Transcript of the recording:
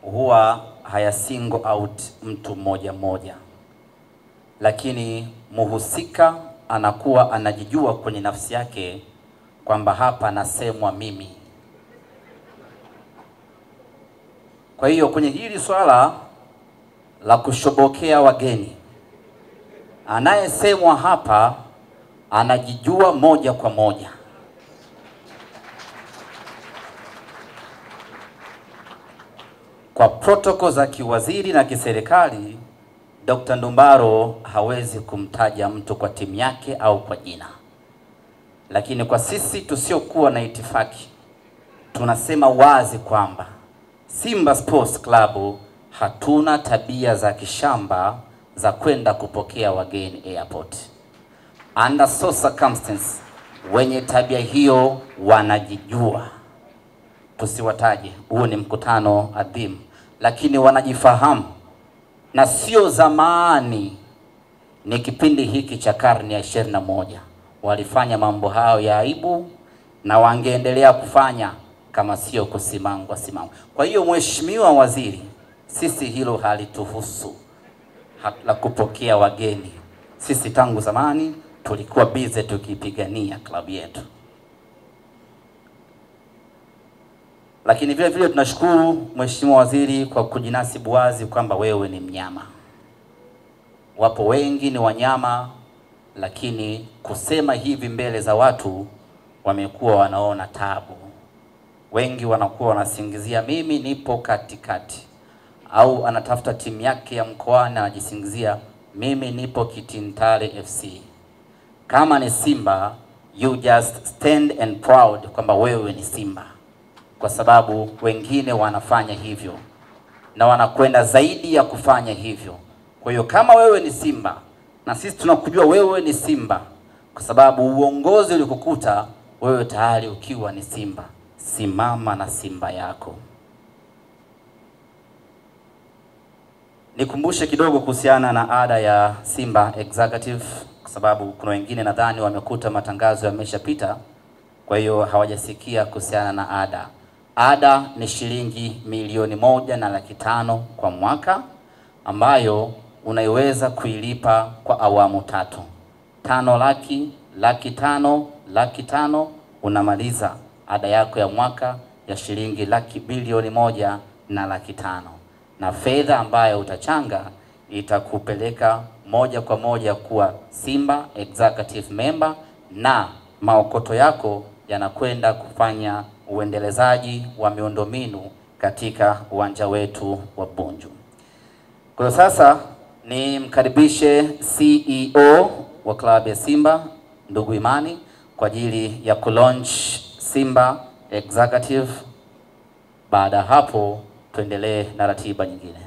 huwa haya single out mtu mmoja mmoja, lakini muhusika anakuwa anajijua kwenye nafsi yake kwamba hapa nasemwa mimi. Kwa hiyo kwenye hili swala la kushobokea wageni, anayesemwa hapa anajijua moja kwa moja. Kwa protokoli za kiwaziri na kiserikali, Dr. Ndumbaro hawezi kumtaja mtu kwa timu yake au kwa jina. Lakini kwa sisi tusiokuwa na itifaki, tunasema wazi kwamba Simba Sports Club hatuna tabia za kishamba za kwenda kupokea wageni airport. Under so circumstances, wenye tabia hiyo wanajijua. Tusiwataje, huo ni mkutano adhimu, lakini wanajifahamu. Na sio zamani, ni kipindi hiki cha karne ya 21 walifanya mambo hayo ya aibu, na wangeendelea kufanya kama sio kusimangwa. Kwa hiyo Mheshimiwa Waziri, sisi hilo halituhusu la kupokea wageni. Sisi tangu zamani tulikuwa busy tukipigania klabu yetu. Lakini vile vile tunashukuru Mheshimiwa Waziri kwa kujinasibu wazi kwamba wewe ni mnyama. Wapo wengi ni wanyama, lakini kusema hivi mbele za watu wamekuwa wanaona tabu. Wengi wanakuwa wanasingizia mimi nipo katikati, au anatafuta timu yake ya mkoani anajisingizia mimi nipo Kitintale FC. Kama ni Simba, you just stand and proud kwamba wewe ni Simba, kwa sababu wengine wanafanya hivyo na wanakwenda zaidi ya kufanya hivyo. Kwa hiyo kama wewe ni Simba, na sisi tunakujua wewe ni Simba kwa sababu uongozi ulikukuta wewe tayari ukiwa ni Simba, simama na Simba yako. Nikumbushe kidogo kuhusiana na ada ya Simba Executive, kwa sababu kuna wengine nadhani wamekuta matangazo yameshapita, kwa hiyo hawajasikia kuhusiana na ada. Ada ni shilingi 1,500,000 kwa mwaka, ambayo unaiweza kuilipa kwa awamu 3. 5 laki, 500,000, 500,000, unamaliza ada yako ya mwaka ya shilingi 1,150,000. Na fedha ambayo utachanga itakupeleka moja kwa moja kuwa Simba Executive Member, na maokoto yako yanakwenda kufanya uendelezaji wa miundombinu katika uwanja wetu wa Bunju. Kwa sasa ni mkaribishe CEO wa klabu ya Simba ndugu Imani kwa ajili ya kulaunch Simba Executive. Baada hapo tuendelee na ratiba nyingine.